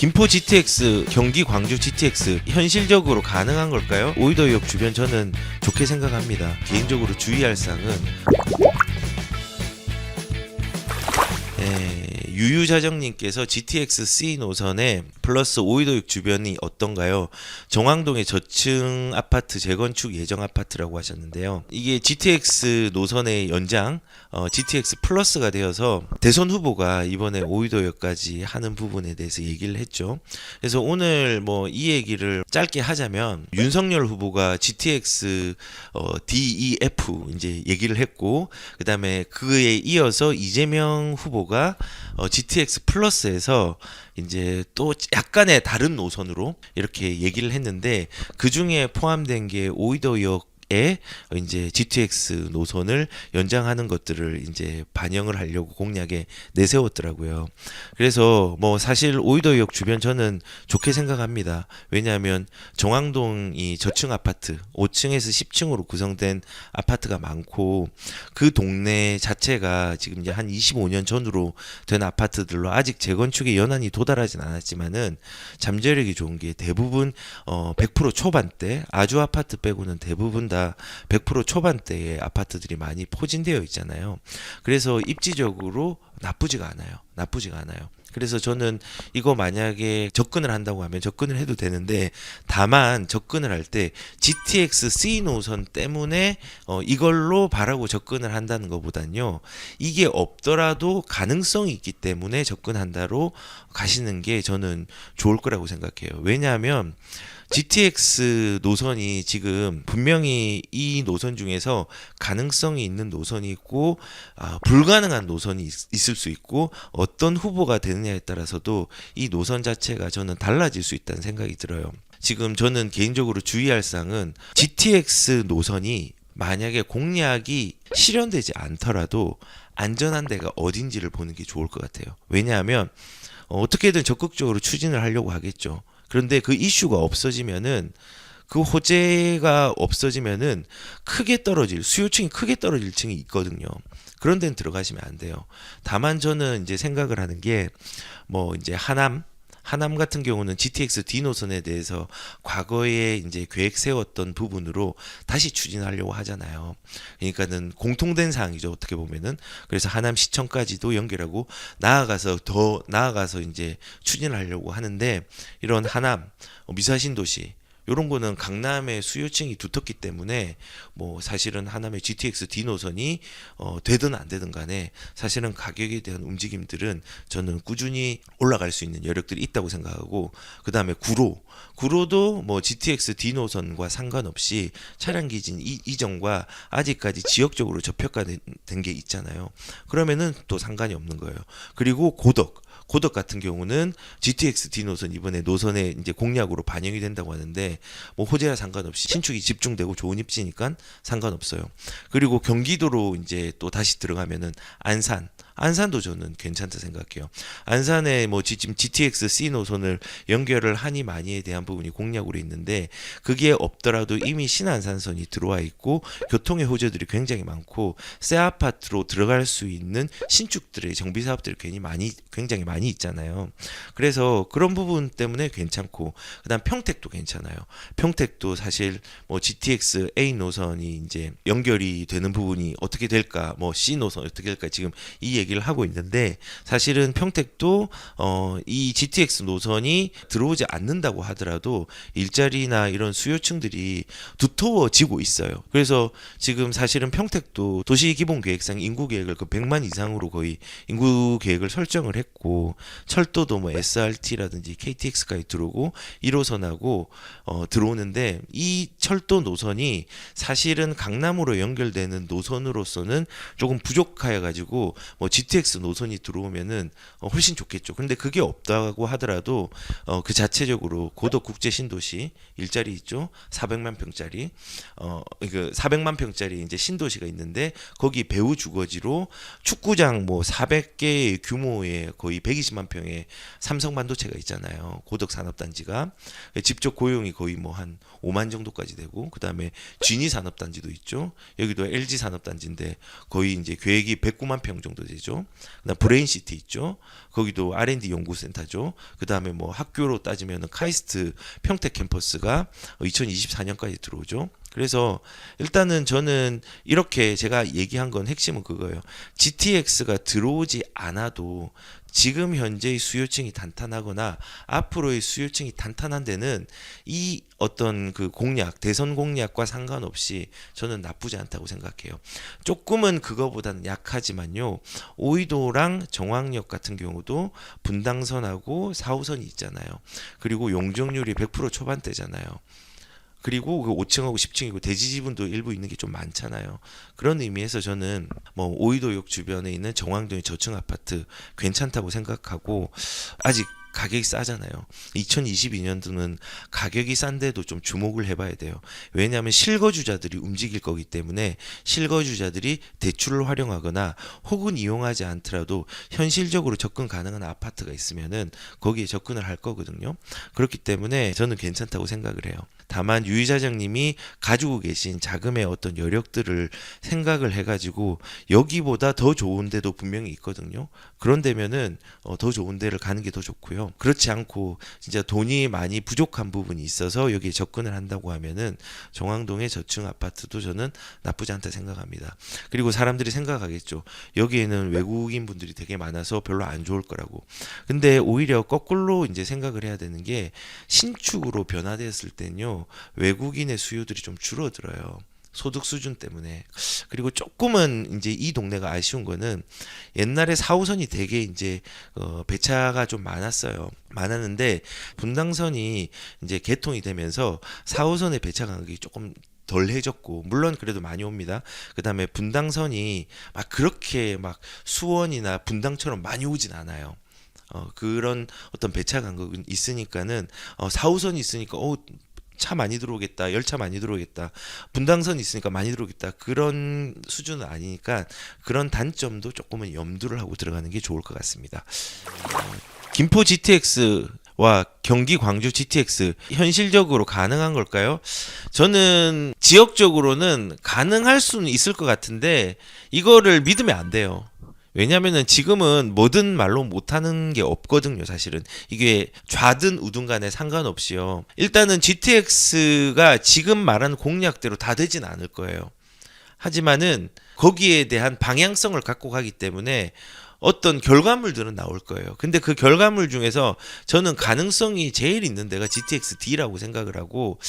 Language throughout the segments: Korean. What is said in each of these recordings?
김포 GTX, 경기 광주 GTX 현실적으로 가능한 걸까요? 오이도역 주변 저는 좋게 생각합니다. 개인적으로 주의할 사항은 유유자정님께서 GTX C 노선에 플러스 오이도역 주변이 어떤가요? 정왕동의 저층 아파트 재건축 예정 아파트라고 하셨는데요. 이게 GTX 노선의 연장 GTX 플러스가 되어서 대선 후보가 이번에 오이도역까지 하는 부분에 대해서 얘기를 했죠. 그래서 오늘 뭐 이 얘기를 짧게 하자면 윤석열 후보가 GTX DEF 이제 얘기를 했고, 그다음에 그에 이어서 이재명 후보가 GTX 플러스에서 이제 또 약간의 다른 노선으로 이렇게 얘기를 했는데, 그 중에 포함된 게 오이도역 이제 GTX 노선을 연장하는 것들을 이제 반영을 하려고 공약에 내세웠더라고요. 그래서 뭐 사실 오이도역 주변 저는 좋게 생각합니다. 왜냐하면 정왕동이 저층 아파트 5층에서 10층으로 구성된 아파트가 많고, 그 동네 자체가 지금 이제 한 25년 전으로 된 아파트들로 아직 재건축의 연한이 도달하진 않았지만은 잠재력이 좋은 게 대부분 100% 초반대, 아주 아파트 빼고는 대부분 다 100% 초반대의 아파트들이 많이 포진되어 있잖아요. 그래서 입지적으로 나쁘지가 않아요. 그래서 저는 이거 만약에 접근을 한다고 하면 접근을 해도 되는데, 다만 접근을 할 때 GTX C 노선 때문에 이걸로 바라고 접근을 한다는 것보단요, 이게 없더라도 가능성이 있기 때문에 접근한다로 가시는 게 저는 좋을 거라고 생각해요. 왜냐하면 GTX 노선이 지금 분명히 이 노선 중에서 가능성이 있는 노선이 있고 불가능한 노선이 있을 수 있고, 어떤 후보가 되느냐에 따라서도 이 노선 자체가 저는 달라질 수 있다는 생각이 들어요. 지금 저는 개인적으로 주의할 사항은 GTX 노선이 만약에 공약이 실현되지 않더라도 안전한 데가 어딘지를 보는 게 좋을 것 같아요. 왜냐하면 어떻게든 적극적으로 추진을 하려고 하겠죠. 그런데 그 이슈가 없어지면은, 그 호재가 없어지면은 수요층이 크게 떨어질 층이 있거든요. 그런 데는 들어가시면 안 돼요. 다만 저는 이제 생각을 하는 게, 뭐 이제 하남 같은 경우는 GTX D 노선에 대해서 과거에 이제 계획 세웠던 부분으로 다시 추진하려고 하잖아요. 그러니까는 공통된 사항이죠, 어떻게 보면은. 그래서 하남 시청까지도 연결하고 더 나아가서 이제 추진하려고 하는데, 이런 하남, 미사신도시 요런 거는 강남의 수요층이 두텁기 때문에 뭐 사실은 하남의 GTX D 노선이 되든 안 되든 간에 사실은 가격에 대한 움직임들은 저는 꾸준히 올라갈 수 있는 여력들이 있다고 생각하고, 그 다음에 구로도 뭐 GTX D 노선과 상관없이 차량 기준 이전과 아직까지 지역적으로 접촉된 게 있잖아요. 그러면은 또 상관이 없는 거예요. 그리고 고덕 같은 경우는 GTX D 노선 이번에 노선에 이제 공약으로 반영이 된다고 하는데, 뭐 호재와 상관없이 신축이 집중되고 좋은 입지니까 상관없어요. 그리고 경기도로 이제 또 다시 들어가면은 안산도 저는 괜찮다 생각해요. 안산에 뭐 지금 GTX C 노선을 연결을 하니 마니에 대한 부분이 공약으로 있는데, 그게 없더라도 이미 신안산선이 들어와 있고 교통의 호재들이 굉장히 많고 새 아파트로 들어갈 수 있는 신축들의 정비 사업들이 굉장히 많이 있잖아요. 그래서 그런 부분 때문에 괜찮고, 그다음 평택도 괜찮아요. 평택도 사실 뭐 GTX A 노선이 이제 연결이 되는 부분이 어떻게 될까, 뭐 C 노선 어떻게 될까 지금 이 얘기를 하고 있는데, 사실은 평택도 이 GTX 노선이 들어오지 않는다고 하더라도 일자리나 이런 수요층들이 두터워지고 있어요. 그래서 지금 사실은 평택도 도시기본계획상 인구계획을 그 100만 이상으로 거의 인구계획을 설정을 했고, 철도도 뭐 SRT라든지 KTX까지 들어오고 1호선하고 들어오는데, 이 철도 노선이 사실은 강남으로 연결되는 노선으로서는 조금 부족해 가지고 뭐 GTX 노선이 들어오면은 훨씬 좋겠죠. 근데 그게 없다고 하더라도 그 자체적으로 고덕 국제 신도시 일자리 있죠. 400만 평짜리 그 400만 평짜리 이제 신도시가 있는데, 거기 배후 주거지로 축구장 뭐 400개 규모의 거의 120만 평의 삼성 반도체가 있잖아요. 고덕 산업단지가 직접 고용이 거의 뭐 한 5만 정도까지 되고, 그다음에 진이 산업단지도 있죠. 여기도 LG 산업단지인데 거의 이제 계획이 109만 평 정도 되죠. 아파트죠. 그다음 브레인시티 있죠. 거기도 R&D 연구센터죠. 그다음에 뭐 학교로 따지면은 카이스트 평택 캠퍼스가 2024년까지 들어오죠. 그래서 일단은 저는 이렇게 제가 얘기한 건 핵심은 그거예요. GTX가 들어오지 않아도 지금 현재의 수요층이 탄탄하거나 앞으로의 수요층이 탄탄한 데는 이 어떤 그 공약, 대선 공약과 상관없이 저는 나쁘지 않다고 생각해요. 조금은 그거보다는 약하지만요. 오이도랑 정왕역 같은 경우도 분당선하고 4호선이 있잖아요. 그리고 용적률이 100% 초반대잖아요. 그리고 그 5층하고 10층이고 대지 지분도 일부 있는 게 좀 많잖아요. 그런 의미에서 저는 뭐 오이도역 주변에 있는 정왕동의 저층 아파트 괜찮다고 생각하고 아직 가격이 싸잖아요. 2022년도는 가격이 싼데도 좀 주목을 해봐야 돼요. 왜냐하면 실거주자들이 움직일 거기 때문에 실거주자들이 대출을 활용하거나 혹은 이용하지 않더라도 현실적으로 접근 가능한 아파트가 있으면은 거기에 접근을 할 거거든요. 그렇기 때문에 저는 괜찮다고 생각을 해요. 다만 유이사장님이 가지고 계신 자금의 어떤 여력들을 생각을 해가지고 여기보다 더 좋은 데도 분명히 있거든요. 그런 데면은 더 좋은 데를 가는 게 더 좋고요. 그렇지 않고 진짜 돈이 많이 부족한 부분이 있어서 여기에 접근을 한다고 하면은 정왕동의 저층 아파트도 저는 나쁘지 않다 생각합니다. 그리고 사람들이 생각하겠죠. 여기에는 외국인 분들이 되게 많아서 별로 안 좋을 거라고. 근데 오히려 거꾸로 이제 생각을 해야 되는 게 신축으로 변화됐을 때는요. 외국인의 수요들이 좀 줄어들어요. 소득 수준 때문에. 그리고 조금은 이제 이 동네가 아쉬운 거는 옛날에 4호선이 되게 이제 배차가 좀 많았는데 분당선이 이제 개통이 되면서 4호선의 배차 간격이 조금 덜해졌고 물론 그래도 많이 옵니다. 그다음에 분당선이 막 그렇게 막 수원이나 분당처럼 많이 오진 않아요. 그런 어떤 배차 간격은 있으니까는 4호선이 있으니까 차 많이 들어오겠다, 열차 많이 들어오겠다, 분당선 있으니까 많이 들어오겠다, 그런 수준은 아니니까 그런 단점도 조금은 염두를 하고 들어가는 게 좋을 것 같습니다. 김포 GTX와 경기 광주 GTX 현실적으로 가능한 걸까요? 저는 지역적으로는 가능할 수는 있을 것 같은데 이거를 믿으면 안 돼요. 왜냐면은 지금은 뭐든 말로 못하는 게 없거든요, 사실은. 이게 좌든 우든 간에 상관없이요. 일단은 GTX가 지금 말하는 공약대로 다 되진 않을 거예요. 하지만은 거기에 대한 방향성을 갖고 가기 때문에 어떤 결과물들은 나올 거예요. 근데 그 결과물 중에서 저는 가능성이 제일 있는 데가 GTX-D라고 생각을 하고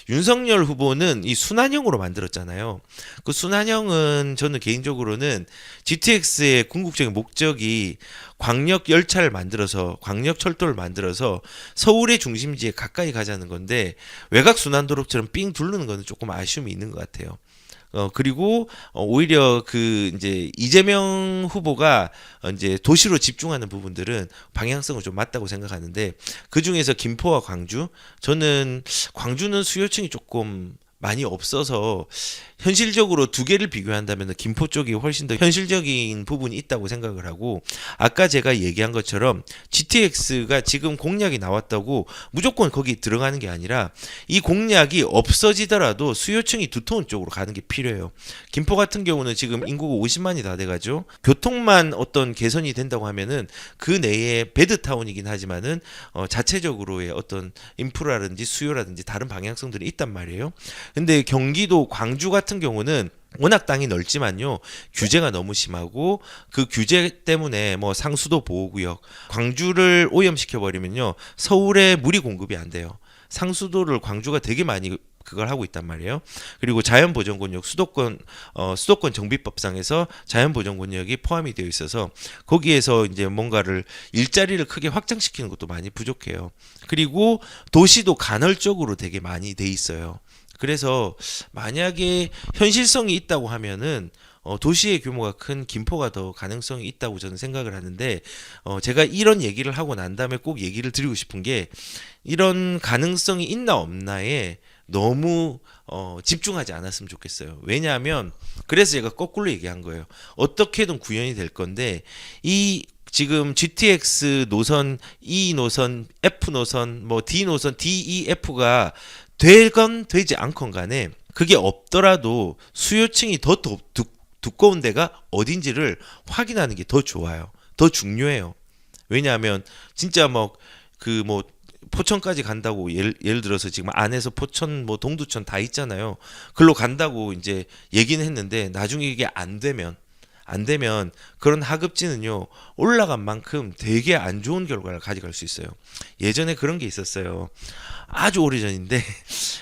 윤석열 후보는 이 순환형으로 만들었잖아요. 그 순환형은 저는 개인적으로는 GTX의 궁극적인 목적이 광역 열차를 만들어서 광역 철도를 만들어서 서울의 중심지에 가까이 가자는 건데 외곽 순환도로처럼 삥 두르는 거는 조금 아쉬움이 있는 것 같아요. 그리고 오히려 그 이제 이재명 후보가 이제 도시로 집중하는 부분들은 방향성은 좀 맞다고 생각하는데 그 중에서 김포와 광주, 저는 광주는 수요층이 조금 많이 없어서 현실적으로 두 개를 비교한다면 김포 쪽이 훨씬 더 현실적인 부분이 있다고 생각을 하고 아까 제가 얘기한 것처럼 GTX가 지금 공약이 나왔다고 무조건 거기 들어가는 게 아니라 이 공약이 없어지더라도 수요층이 두터운 쪽으로 가는 게 필요해요. 김포 같은 경우는 지금 인구가 50만이 다 돼가죠. 교통만 어떤 개선이 된다고 하면은 그 내에 베드타운이긴 하지만은 자체적으로의 어떤 인프라라든지 수요라든지 다른 방향성들이 있단 말이에요. 근데 경기도 광주 같은 경우는 워낙 땅이 넓지만요 규제가 너무 심하고 그 규제 때문에 뭐 상수도 보호구역 광주를 오염시켜 버리면요 서울에 물이 공급이 안 돼요. 상수도를 광주가 되게 많이 그걸 하고 있단 말이에요. 그리고 자연보전권역 수도권 정비법상에서 자연보전권역이 포함이 되어 있어서 거기에서 이제 뭔가를 일자리를 크게 확장시키는 것도 많이 부족해요. 그리고 도시도 간헐적으로 되게 많이 돼 있어요. 그래서 만약에 현실성이 있다고 하면은 도시의 규모가 큰 김포가 더 가능성이 있다고 저는 생각을 하는데 제가 이런 얘기를 하고 난 다음에 꼭 얘기를 드리고 싶은 게 이런 가능성이 있나 없나에 너무 집중하지 않았으면 좋겠어요. 왜냐하면 그래서 제가 거꾸로 얘기한 거예요. 어떻게든 구현이 될 건데 이 지금 GTX 노선, E 노선, F 노선, 뭐 D 노선, D, E, F가 되건 되지 않건 간에 그게 없더라도 수요층이 더 두꺼운 데가 어딘지를 확인하는 게 더 좋아요. 더 중요해요. 왜냐하면 진짜 뭐 포천까지 간다고 예를 들어서 지금 안에서 포천 뭐 동두천 다 있잖아요. 글로 간다고 이제 얘기는 했는데 나중에 이게 안 되면 그런 하급지는요 올라간 만큼 되게 안 좋은 결과를 가져갈 수 있어요. 예전에 그런 게 있었어요. 아주 오래전인데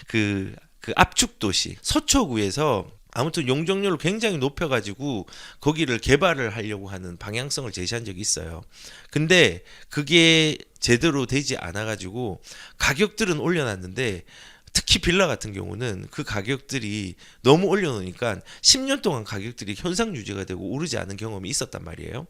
그 압축 도시 서초구에서 아무튼 용적률을 굉장히 높여가지고 거기를 개발을 하려고 하는 방향성을 제시한 적이 있어요. 근데 그게 제대로 되지 않아가지고 가격들은 올려놨는데 특히 빌라 같은 경우는 그 가격들이 너무 올려놓으니까 10년 동안 가격들이 현상 유지가 되고 오르지 않은 경험이 있었단 말이에요.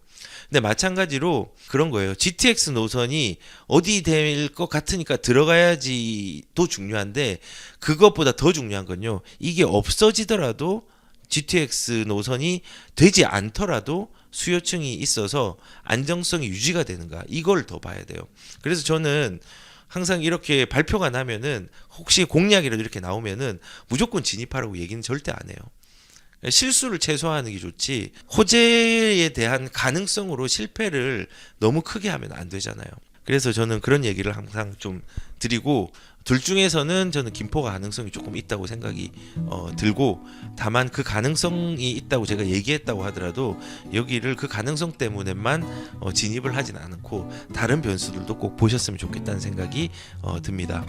근데 마찬가지로 그런 거예요. GTX 노선이 어디 될 것 같으니까 들어가야지도 중요한데 그것보다 더 중요한 건요. 이게 없어지더라도 GTX 노선이 되지 않더라도 수요층이 있어서 안정성이 유지가 되는가 이걸 더 봐야 돼요. 그래서 저는 항상 이렇게 발표가 나면은 혹시 공약이라도 이렇게 나오면은 무조건 진입하라고 얘기는 절대 안 해요. 실수를 최소화하는 게 좋지 호재에 대한 가능성으로 실패를 너무 크게 하면 안 되잖아요. 그래서 저는 그런 얘기를 항상 좀 드리고 둘 중에서는 저는 김포가 가능성이 조금 있다고 생각이 들고 다만 그 가능성이 있다고 제가 얘기했다고 하더라도 여기를 그 가능성 때문에만 진입을 하진 않고 다른 변수들도 꼭 보셨으면 좋겠다는 생각이 듭니다.